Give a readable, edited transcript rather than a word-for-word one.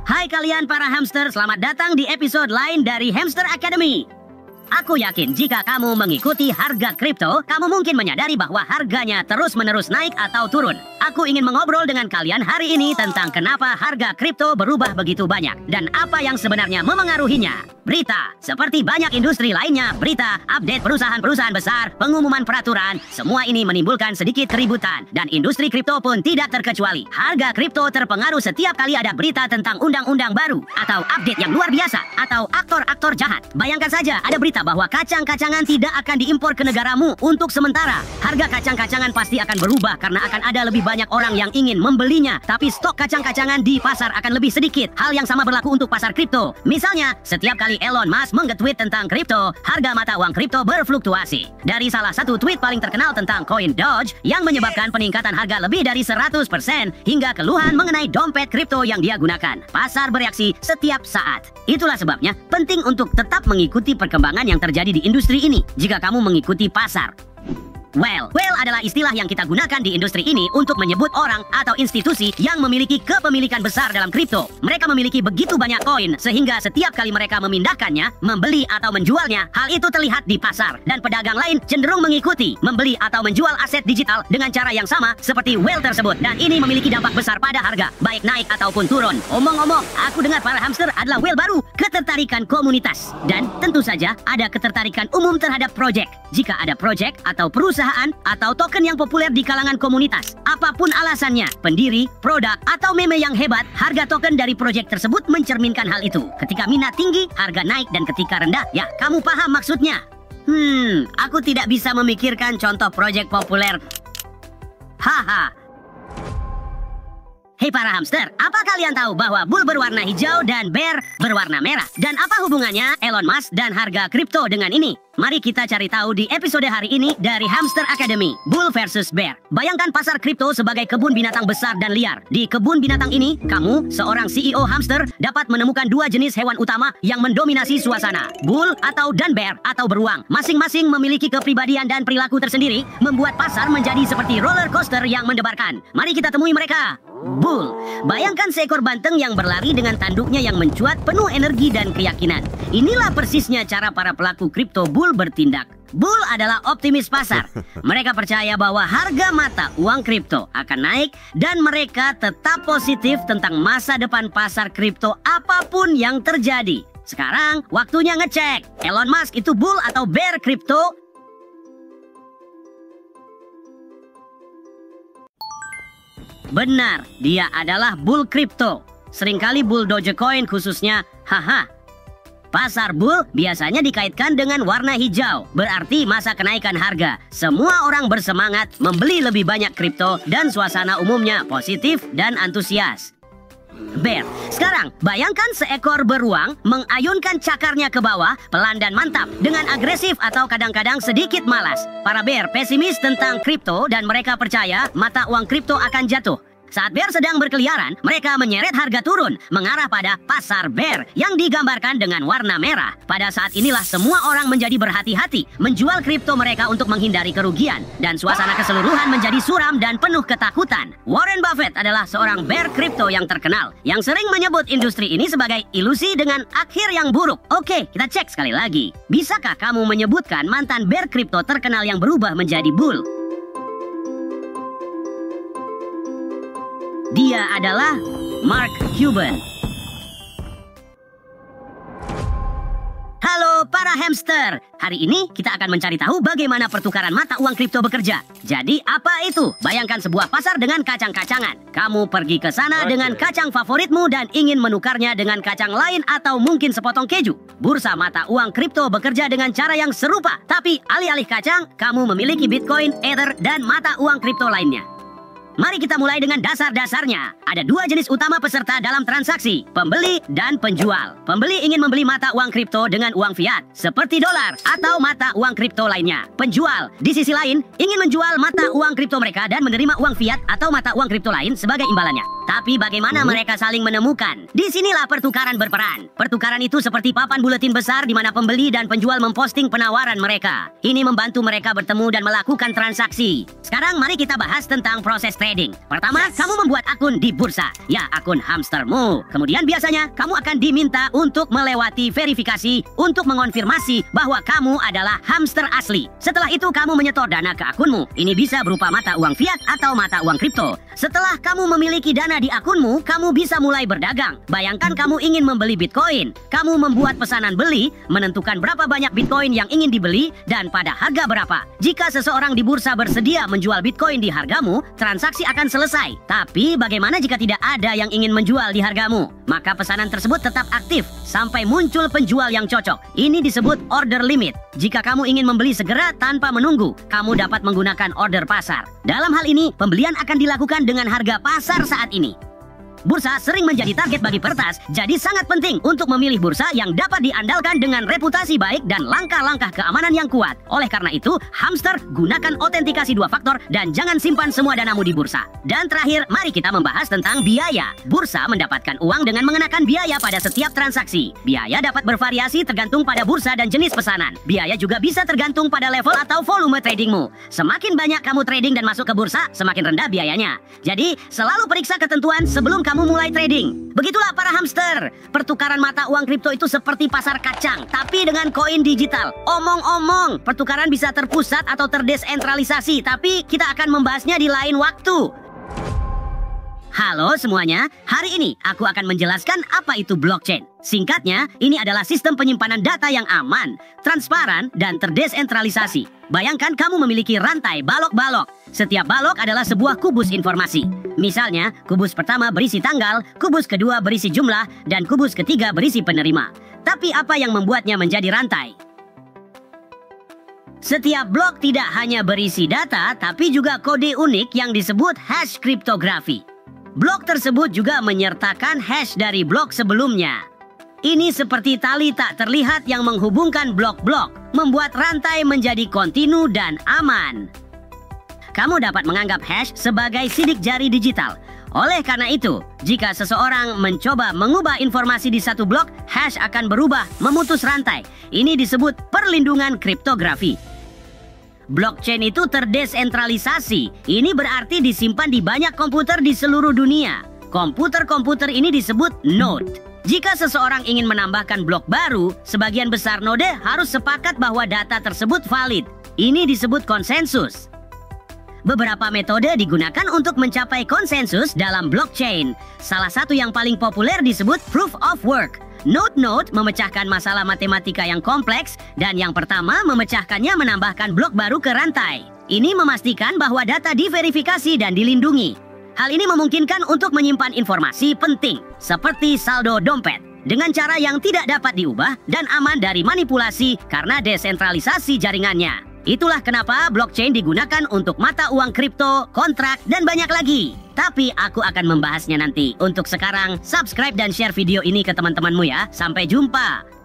Hai kalian para hamster, selamat datang di episode lain dari Hamster Academy. Aku yakin jika kamu mengikuti harga kripto, kamu mungkin menyadari bahwa harganya terus-menerus naik atau turun. Aku ingin mengobrol dengan kalian hari ini tentang kenapa harga kripto berubah begitu banyak dan apa yang sebenarnya memengaruhinya. Berita, seperti banyak industri lainnya, berita, update perusahaan-perusahaan besar, pengumuman peraturan, semua ini menimbulkan sedikit keributan. Dan industri kripto pun tidak terkecuali. Harga kripto terpengaruh setiap kali ada berita tentang undang-undang baru, atau update yang luar biasa, atau aktor-aktor jahat. Bayangkan saja ada berita bahwa kacang-kacangan tidak akan diimpor ke negaramu untuk sementara. Harga kacang-kacangan pasti akan berubah karena akan ada lebih banyak orang yang ingin membelinya, tapi stok kacang-kacangan di pasar akan lebih sedikit. Hal yang sama berlaku untuk pasar kripto. Misalnya, setiap kali Elon Musk nge-tweet tentang kripto, harga mata uang kripto berfluktuasi. Dari salah satu tweet paling terkenal tentang koin Doge yang menyebabkan peningkatan harga lebih dari 100% hingga keluhan mengenai dompet kripto yang dia gunakan. Pasar bereaksi setiap saat. Itulah sebabnya penting untuk tetap mengikuti perkembangan yang terjadi di industri ini jika kamu mengikuti pasar. Whale adalah istilah yang kita gunakan di industri ini untuk menyebut orang atau institusi yang memiliki kepemilikan besar dalam kripto. Mereka memiliki begitu banyak koin sehingga setiap kali mereka memindahkannya, membeli atau menjualnya, hal itu terlihat di pasar. Dan pedagang lain cenderung mengikuti, membeli atau menjual aset digital dengan cara yang sama seperti whale tersebut. Dan ini memiliki dampak besar pada harga, baik naik ataupun turun. Omong-omong, aku dengar para hamster adalah whale baru, ketertarikan komunitas. Dan tentu saja ada ketertarikan umum terhadap project. Jika ada project atau perusahaan atau token yang populer di kalangan komunitas, apapun alasannya, pendiri, produk, atau meme yang hebat, harga token dari project tersebut mencerminkan hal itu. Ketika minat tinggi, harga naik, dan ketika rendah, ya kamu paham maksudnya. Aku tidak bisa memikirkan contoh project populer. Haha. Hei para hamster, apa kalian tahu bahwa bull berwarna hijau dan bear berwarna merah? Dan apa hubungannya Elon Musk dan harga kripto dengan ini? Mari kita cari tahu di episode hari ini dari Hamster Academy, Bull versus Bear. Bayangkan pasar kripto sebagai kebun binatang besar dan liar. Di kebun binatang ini, kamu, seorang CEO hamster, dapat menemukan dua jenis hewan utama yang mendominasi suasana. Bull dan bear atau beruang. Masing-masing memiliki kepribadian dan perilaku tersendiri, membuat pasar menjadi seperti roller coaster yang mendebarkan. Mari kita temui mereka. Bull. Bayangkan seekor banteng yang berlari dengan tanduknya yang mencuat penuh energi dan keyakinan. Inilah persisnya cara para pelaku kripto bull bertindak. Bull adalah optimis pasar. Mereka percaya bahwa harga mata uang kripto akan naik dan mereka tetap positif tentang masa depan pasar kripto apapun yang terjadi. Sekarang waktunya ngecek. Elon Musk itu bull atau bear kripto? Benar, dia adalah bull kripto. Seringkali bull Dogecoin khususnya, haha. Pasar bull biasanya dikaitkan dengan warna hijau, berarti masa kenaikan harga. Semua orang bersemangat membeli lebih banyak kripto dan suasana umumnya positif dan antusias. Bear. Sekarang, bayangkan seekor beruang mengayunkan cakarnya ke bawah, pelan dan mantap, dengan agresif atau kadang-kadang sedikit malas. Para bear pesimis tentang kripto dan mereka percaya mata uang kripto akan jatuh. Saat bear sedang berkeliaran, mereka menyeret harga turun, mengarah pada pasar bear yang digambarkan dengan warna merah. Pada saat inilah semua orang menjadi berhati-hati menjual kripto mereka untuk menghindari kerugian. Dan suasana keseluruhan menjadi suram dan penuh ketakutan. Warren Buffett adalah seorang bear kripto yang terkenal, yang sering menyebut industri ini sebagai ilusi dengan akhir yang buruk. Oke, kita cek sekali lagi. Bisakah kamu menyebutkan mantan bear kripto terkenal yang berubah menjadi bull? Dia adalah Mark Cuban. Halo para hamster. Hari ini kita akan mencari tahu bagaimana pertukaran mata uang kripto bekerja. Jadi apa itu? Bayangkan sebuah pasar dengan kacang-kacangan. Kamu pergi ke sana dengan kacang favoritmu dan ingin menukarnya dengan kacang lain atau mungkin sepotong keju. Bursa mata uang kripto bekerja dengan cara yang serupa. Tapi alih-alih kacang, kamu memiliki Bitcoin, Ether, dan mata uang kripto lainnya. Mari kita mulai dengan dasar-dasarnya. Ada dua jenis utama peserta dalam transaksi, pembeli dan penjual. Pembeli ingin membeli mata uang kripto dengan uang fiat, seperti dolar atau mata uang kripto lainnya. Penjual, di sisi lain, ingin menjual mata uang kripto mereka dan menerima uang fiat atau mata uang kripto lain sebagai imbalannya. Tapi bagaimana mereka saling menemukan? Disinilah pertukaran berperan. Pertukaran itu seperti papan buletin besar di mana pembeli dan penjual memposting penawaran mereka. Ini membantu mereka bertemu dan melakukan transaksi. Sekarang mari kita bahas tentang proses trading trading. Pertama, kamu membuat akun di bursa. Ya, akun hamstermu. Kemudian biasanya kamu akan diminta untuk melewati verifikasi untuk mengonfirmasi bahwa kamu adalah hamster asli. Setelah itu kamu menyetor dana ke akunmu. Ini bisa berupa mata uang fiat atau mata uang kripto. Setelah kamu memiliki dana di akunmu, kamu bisa mulai berdagang. Bayangkan kamu ingin membeli Bitcoin. Kamu membuat pesanan beli, menentukan berapa banyak Bitcoin yang ingin dibeli dan pada harga berapa. Jika seseorang di bursa bersedia menjual Bitcoin di hargamu, transaksi akan selesai. Tapi bagaimana jika tidak ada yang ingin menjual di hargamu? Maka pesanan tersebut tetap aktif sampai muncul penjual yang cocok. Ini disebut order limit. Jika kamu ingin membeli segera tanpa menunggu, kamu dapat menggunakan order pasar. Dalam hal ini, pembelian akan dilakukan dengan harga pasar saat ini. Bursa sering menjadi target bagi peretas, jadi sangat penting untuk memilih bursa yang dapat diandalkan dengan reputasi baik dan langkah-langkah keamanan yang kuat. Oleh karena itu, hamster, gunakan autentikasi 2 faktor dan jangan simpan semua danamu di bursa. Dan terakhir, mari kita membahas tentang biaya. Bursa mendapatkan uang dengan mengenakan biaya pada setiap transaksi. Biaya dapat bervariasi tergantung pada bursa dan jenis pesanan. Biaya juga bisa tergantung pada level atau volume tradingmu. Semakin banyak kamu trading dan masuk ke bursa, semakin rendah biayanya. Jadi, selalu periksa ketentuan sebelum kamu mulai trading. Begitulah para hamster. Pertukaran mata uang kripto itu seperti pasar kacang, tapi dengan koin digital. Omong-omong, pertukaran bisa terpusat atau terdesentralisasi, tapi kita akan membahasnya di lain waktu. Halo semuanya, hari ini aku akan menjelaskan apa itu blockchain. Singkatnya, ini adalah sistem penyimpanan data yang aman, transparan, dan terdesentralisasi. Bayangkan kamu memiliki rantai balok-balok. Setiap balok adalah sebuah kubus informasi. Misalnya, kubus pertama berisi tanggal, kubus kedua berisi jumlah, dan kubus ketiga berisi penerima. Tapi apa yang membuatnya menjadi rantai? Setiap blok tidak hanya berisi data, tapi juga kode unik yang disebut hash kriptografi. Blok tersebut juga menyertakan hash dari blok sebelumnya. Ini seperti tali tak terlihat yang menghubungkan blok-blok, membuat rantai menjadi kontinu dan aman. Kamu dapat menganggap hash sebagai sidik jari digital. Oleh karena itu, jika seseorang mencoba mengubah informasi di satu blok, hash akan berubah, memutus rantai. Ini disebut perlindungan kriptografi. Blockchain itu terdesentralisasi. Ini berarti disimpan di banyak komputer di seluruh dunia. Komputer-komputer ini disebut node. Jika seseorang ingin menambahkan blok baru, sebagian besar node harus sepakat bahwa data tersebut valid. Ini disebut konsensus. Beberapa metode digunakan untuk mencapai konsensus dalam blockchain. Salah satu yang paling populer disebut proof of work. Node-node memecahkan masalah matematika yang kompleks, dan yang pertama memecahkannya menambahkan blok baru ke rantai. Ini memastikan bahwa data diverifikasi dan dilindungi. Hal ini memungkinkan untuk menyimpan informasi penting, seperti saldo dompet, dengan cara yang tidak dapat diubah dan aman dari manipulasi karena desentralisasi jaringannya. Itulah kenapa blockchain digunakan untuk mata uang kripto, kontrak, dan banyak lagi. Tapi aku akan membahasnya nanti. Untuk sekarang, subscribe dan share video ini ke teman-temanmu ya. Sampai jumpa.